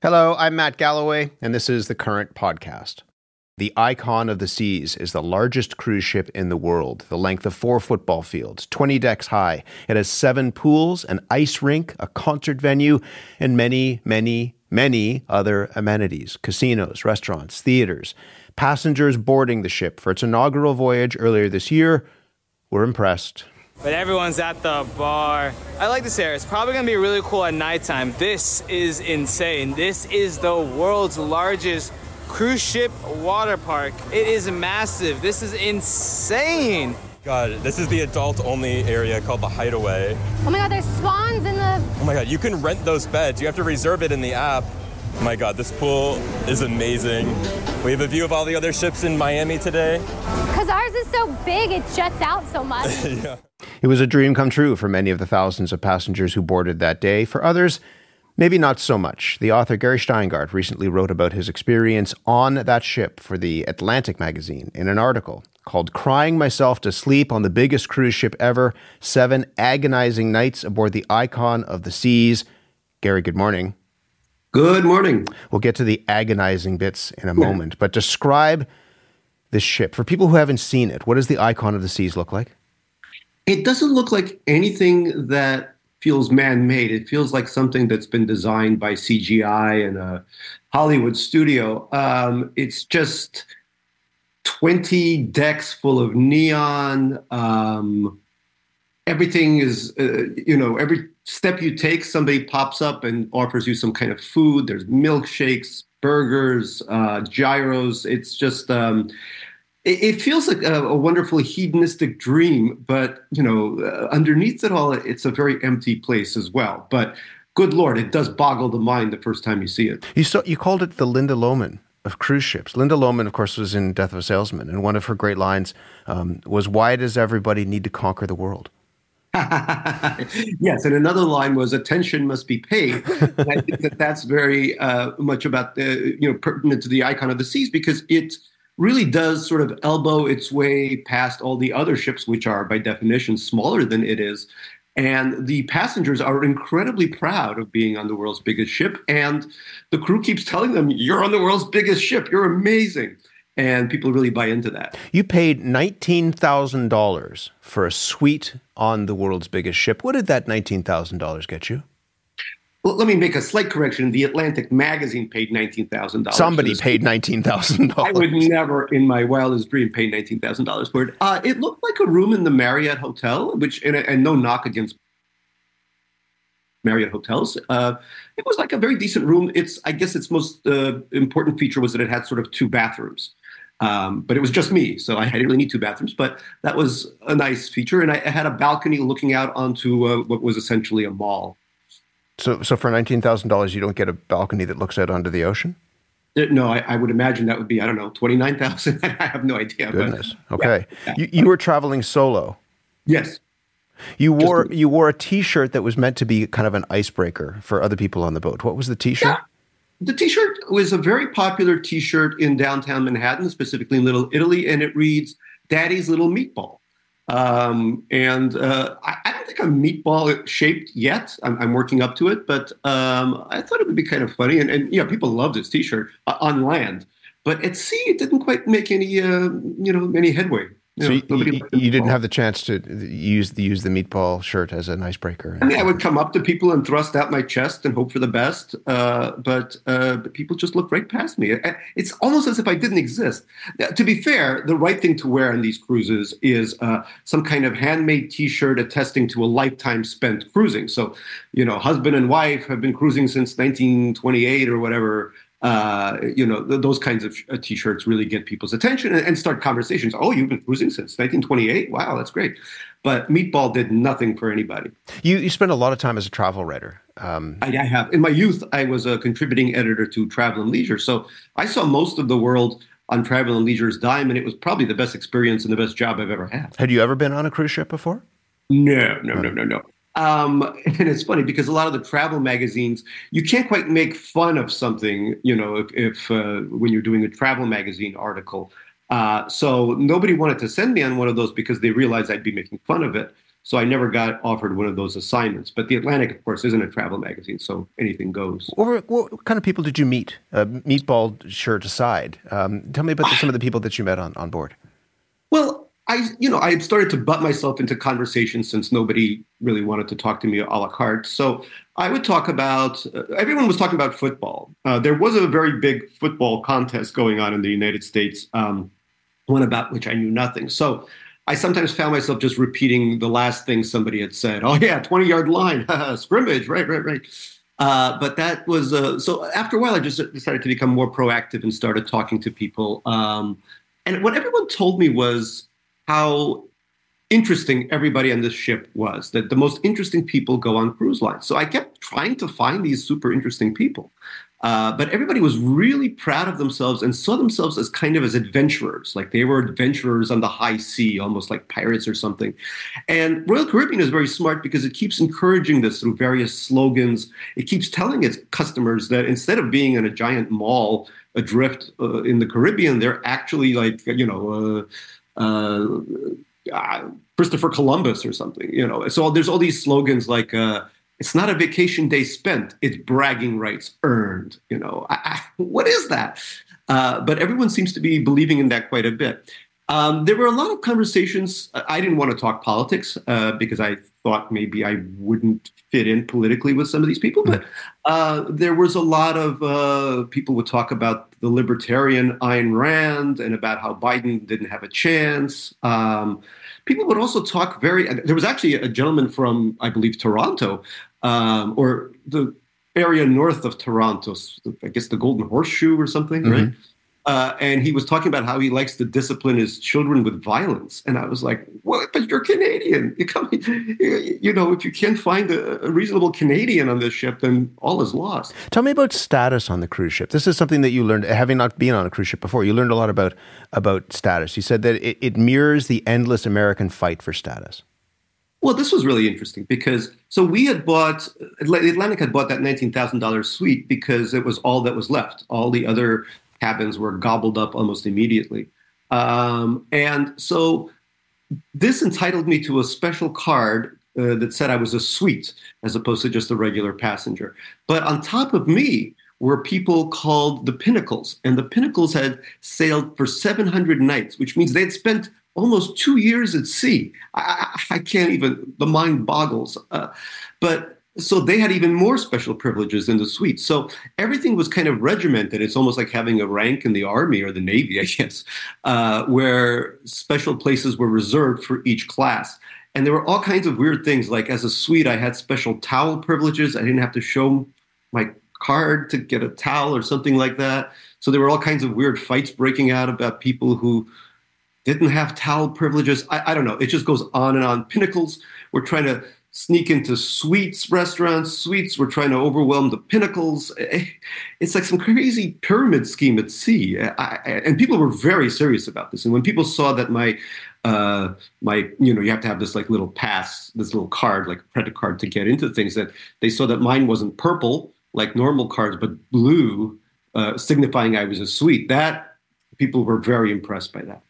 Hello, I'm Matt Galloway, and this is The Current Podcast. The Icon of the Seas is the largest cruise ship in the world, the length of 4 football fields, 20 decks high. It has 7 pools, an ice rink, a concert venue, and many, many, many other amenities, casinos, restaurants, theaters. Passengers boarding the ship for its inaugural voyage earlier this year were impressed. But everyone's at the bar. I like this area. It's probably going to be really cool at nighttime. This is insane. This is the world's largest cruise ship water park. It is massive. This is insane. God, this is the adult-only area called the Hideaway. Oh my God, there's swans in the... Oh my God, you can rent those beds. You have to reserve it in the app. Oh my God, this pool is amazing. We have a view of all the other ships in Miami today. Because ours is so big, it juts out so much. Yeah. It was a dream come true for many of the thousands of passengers who boarded that day. For others, maybe not so much. The author Gary Shteyngart recently wrote about his experience on that ship for The Atlantic magazine in an article called Crying Myself to Sleep on the Biggest Cruise Ship Ever, 7 Agonizing Nights Aboard the Icon of the Seas. Gary, good morning. Good morning. We'll get to the agonizing bits in a moment, but describe this ship. For people who haven't seen it, what does the Icon of the Seas look like? It doesn't look like anything that feels man-made. It feels like something that's been designed by CGI in a Hollywood studio. It's just 20 decks full of neon. Everything is, every step you take, somebody pops up and offers you some kind of food. There's milkshakes, burgers, gyros. It's just... It feels like a wonderful hedonistic dream, but, underneath it all, it's a very empty place as well. But good Lord, it does boggle the mind the first time you see it. You called it the Linda Lohman of cruise ships. Linda Lohman, of course, was in Death of a Salesman, and one of her great lines was, "Why does everybody need to conquer the world?" Yes, and another line was, "Attention must be paid." And I think that's very much about pertinent to the Icon of the Seas, because it really does sort of elbow its way past all the other ships, which are by definition smaller than it is. And the passengers are incredibly proud of being on the world's biggest ship. And the crew keeps telling them, "You're on the world's biggest ship. You're amazing." And people really buy into that. You paid $19,000 for a suite on the world's biggest ship. What did that $19,000 get you? Well, let me make a slight correction. The Atlantic magazine paid $19,000. Somebody paid $19,000. I would never in my wildest dream pay $19,000 for it. It looked like a room in the Marriott Hotel, and no knock against Marriott hotels. It was like a very decent room. I guess its most important feature was that it had sort of 2 bathrooms. But it was just me, so I didn't really need 2 bathrooms. But that was a nice feature. And I had a balcony looking out onto what was essentially a mall. So for $19,000, you don't get a balcony that looks out onto the ocean? No, I would imagine that would be, $29,000. I have no idea. Goodness. But, okay. Yeah. You were traveling solo. Yes. You wore a T-shirt that was meant to be kind of an icebreaker for other people on the boat. What was the T-shirt? Yeah. The T-shirt was a very popular T-shirt in downtown Manhattan, specifically in Little Italy, and it reads, "Daddy's Little Meatball." I don't think I'm meatball shaped yet. I'm working up to it, but I thought it would be kind of funny. And people loved this T-shirt on land, but at sea it didn't quite make any headway. So you didn't have the chance to use the meatball shirt as an icebreaker. I mean, I would come up to people and thrust out my chest and hope for the best, but people just looked right past me. It's almost as if I didn't exist. To be fair, the right thing to wear on these cruises is some kind of handmade T-shirt attesting to a lifetime spent cruising. So, husband and wife have been cruising since 1928 or whatever. Those kinds of T-shirts really get people's attention and start conversations. "Oh, you've been cruising since 1928? Wow, that's great." But meatball did nothing for anybody. You spent a lot of time as a travel writer. I have. In my youth, I was a contributing editor to Travel and Leisure. So I saw most of the world on Travel and Leisure's dime, and it was probably the best experience and the best job I've ever had. Had you ever been on a cruise ship before? No. And it's funny because a lot of the travel magazines, you can't quite make fun of something, if when you're doing a travel magazine article. So nobody wanted to send me on one of those because they realized I'd be making fun of it. So I never got offered one of those assignments. But The Atlantic, of course, isn't a travel magazine, so anything goes. What kind of people did you meet? Meatball shirt aside. Tell me about some of the people that you met on board. Well, I had started to butt myself into conversations since nobody really wanted to talk to me a la carte. So I would talk about, everyone was talking about football. There was a very big football contest going on in the United States, one about which I knew nothing. So I sometimes found myself just repeating the last thing somebody had said. Oh yeah, 20-yard line, scrimmage, right. But that was, so after a while, I just decided to become more proactive and started talking to people. And what everyone told me was how interesting everybody on this ship was, that the most interesting people go on cruise lines. So I kept trying to find these super interesting people. But everybody was really proud of themselves and saw themselves as kind of as adventurers, like they were adventurers on the high sea, almost like pirates or something. And Royal Caribbean is very smart because it keeps encouraging this through various slogans. It keeps telling its customers that instead of being in a giant mall adrift in the Caribbean, they're actually like, Christopher Columbus or something, So there's all these slogans like, it's not a vacation day spent, it's bragging rights earned, what is that? But everyone seems to be believing in that quite a bit. There were a lot of conversations. I didn't want to talk politics because I thought maybe I wouldn't fit in politically with some of these people. But there was a lot of people would talk about the libertarian Ayn Rand and about how Biden didn't have a chance. People would also talk there was actually a gentleman from, I believe, Toronto, or the area north of Toronto, I guess the Golden Horseshoe or something, right? And he was talking about how he likes to discipline his children with violence. And I was like, well, but you're Canadian. If you can't find a reasonable Canadian on this ship, then all is lost. Tell me about status on the cruise ship. This is something that you learned, having not been on a cruise ship before. You learned a lot about status. You said that it mirrors the endless American fight for status. Well, this was really interesting because the Atlantic had bought that $19,000 suite because it was all that was left. All the other cabins were gobbled up almost immediately. And so this entitled me to a special card that said I was a suite as opposed to just a regular passenger. But on top of me were people called the Pinnacles. And the Pinnacles had sailed for 700 nights, which means they had spent almost 2 years at sea. I can't even, the mind boggles. So they had even more special privileges in the suite. So everything was kind of regimented. It's almost like having a rank in the Army or the Navy, I guess, where special places were reserved for each class. And there were all kinds of weird things. Like as a suite, I had special towel privileges. I didn't have to show my card to get a towel or something like that. So there were all kinds of weird fights breaking out about people who didn't have towel privileges. I don't know. It just goes on and on. Pinnacles were trying to sneak into restaurants. Suites were trying to overwhelm the Pinnacles. It's like some crazy pyramid scheme at sea. And people were very serious about this. And when people saw that you have to have this like little pass, this little card, like a credit card to get into things, that they saw that mine wasn't purple like normal cards, but blue, signifying I was a suite. That people were very impressed by that.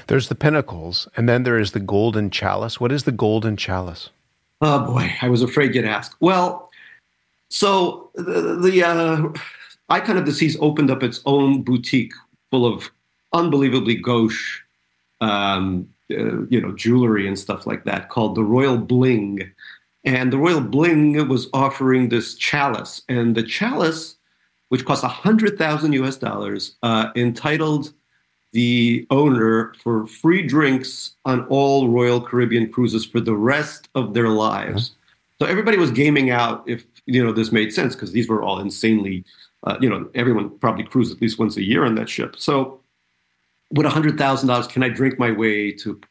There's the Pinnacles, and then there is the Golden Chalice. What is the Golden Chalice? Oh boy, I was afraid you'd ask. Well, so the Icon of the Seas opened up its own boutique full of unbelievably gauche, jewelry and stuff like that, called the Royal Bling. And the Royal Bling was offering this chalice, and the chalice, which cost $100,000 entitled the owner for free drinks on all Royal Caribbean cruises for the rest of their lives. So everybody was gaming out if, this made sense, because these were all insanely, everyone probably cruised at least once a year on that ship. So with $100,000, can I drink my way to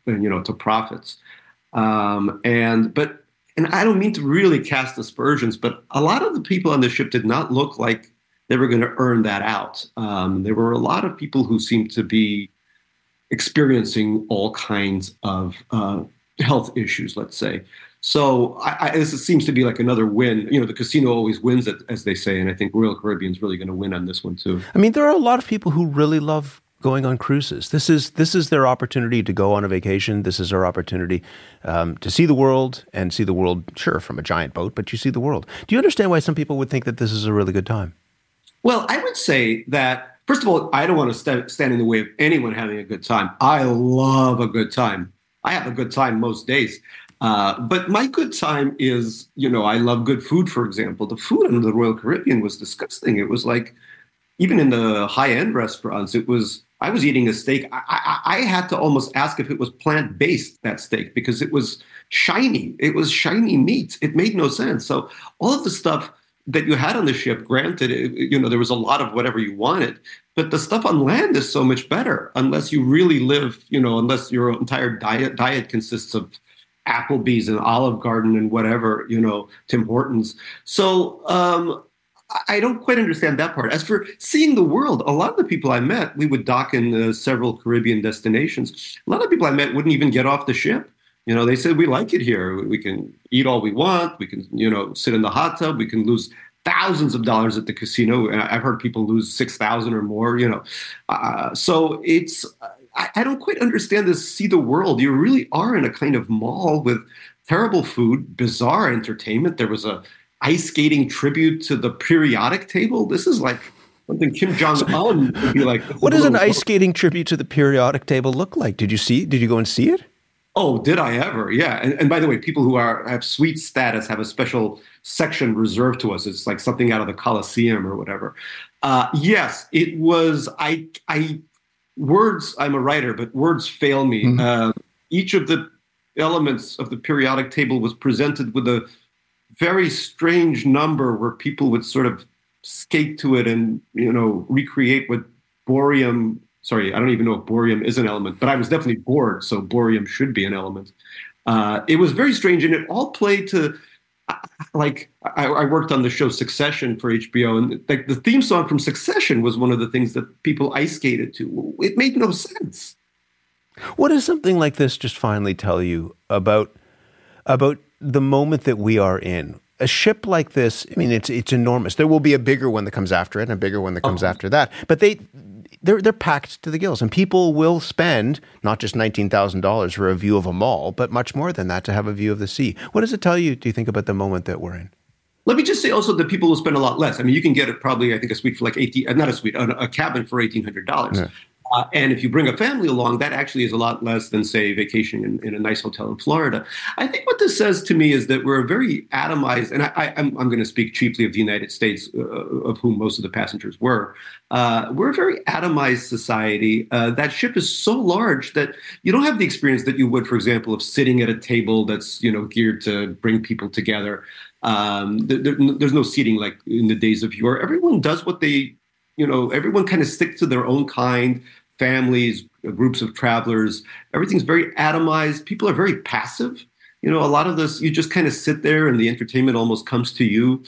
profits? And I don't mean to really cast aspersions, but a lot of the people on the ship did not look like they were going to earn that out. There were a lot of people who seemed to be experiencing all kinds of health issues, let's say. So this seems to be like another win. The casino always wins, as they say, and I think Royal Caribbean's really going to win on this one too. I mean, there are a lot of people who really love going on cruises. This is their opportunity to go on a vacation. This is our opportunity to see the world, and see the world, sure, from a giant boat, but you see the world. Do you understand why some people would think that this is a really good time? Well, I would say that, first of all, I don't want to stand in the way of anyone having a good time. I love a good time. I have a good time most days. But my good time is, I love good food, for example. The food in the Royal Caribbean was disgusting. It was like, even in the high-end restaurants, I was eating a steak. I had to almost ask if it was plant-based, that steak, because it was shiny. It was shiny meat. It made no sense. So all of the stuff that you had on the ship, granted, there was a lot of whatever you wanted, but the stuff on land is so much better, unless you really live, unless your entire diet consists of Applebee's and Olive Garden and whatever, Tim Hortons. So I don't quite understand that part. As for seeing the world, a lot of the people I met, we would dock in several Caribbean destinations. A lot of people I met wouldn't even get off the ship. They said, we like it here. We can eat all we want. We can, sit in the hot tub. We can lose thousands of dollars at the casino. And I've heard people lose $6,000 or more, So it's, I don't quite understand this see the world. You really are in a kind of mall with terrible food, bizarre entertainment. There was a ice skating tribute to the periodic table. This is like something Kim Jong-un would be like. What does an ice skating tribute to the periodic table look like? Did you go and see it? Oh, did I ever? Yeah. And by the way, people who have suite status have a special section reserved to us. It's like something out of the Coliseum or whatever. Yes, it was. Words, I'm a writer, but words fail me. Mm-hmm. Each of the elements of the periodic table was presented with a very strange number where people would sort of skate to it and, recreate what borium. Sorry, I don't even know if borium is an element, but I was definitely bored, so borium should be an element. It was very strange, and it all played to, I worked on the show Succession for HBO, and the theme song from Succession was one of the things that people ice skated to. It made no sense. What does something like this just finally tell you about the moment that we are in? A ship like this, I mean, it's enormous. There will be a bigger one that comes after it, and a bigger one that comes after that. But they're packed to the gills, and people will spend not just $19,000 for a view of a mall, but much more than that to have a view of the sea. What does it tell you, do you think, about the moment that we're in? Let me just say also that people will spend a lot less. I mean, you can get probably, I think, a suite for like a cabin for $1,800. Yeah. And if you bring a family along, that actually is a lot less than, say, vacationing in a nice hotel in Florida. I think what this says to me is that we're very atomized, and I'm going to speak chiefly of the United States, of whom most of the passengers were. We're a very atomized society. That ship is so large that you don't have the experience that you would, for example, of sitting at a table that's geared to bring people together. There's no seating like in the days of yore. Everyone does what they everyone kind of sticks to their own kind, families, groups of travelers. Everything's very atomized. People are very passive. A lot of this, you just kind of sit there and the entertainment almost comes to you.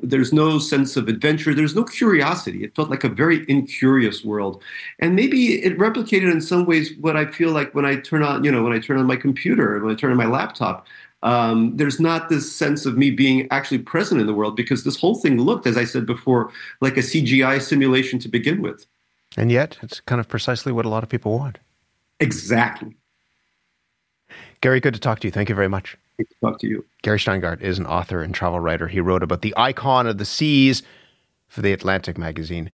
There's no sense of adventure. There's no curiosity. It felt like a very incurious world. And maybe it replicated in some ways what I feel like when I turn on, when I turn on my computer, when I turn on my laptop. There's not this sense of me being actually present in the world, because this whole thing looked, as I said before, like a CGI simulation to begin with. And yet, it's kind of precisely what a lot of people want. Exactly. Gary, good to talk to you. Thank you very much. Good to talk to you. Gary Shteyngart is an author and travel writer. He wrote about the icon of the seas for The Atlantic magazine.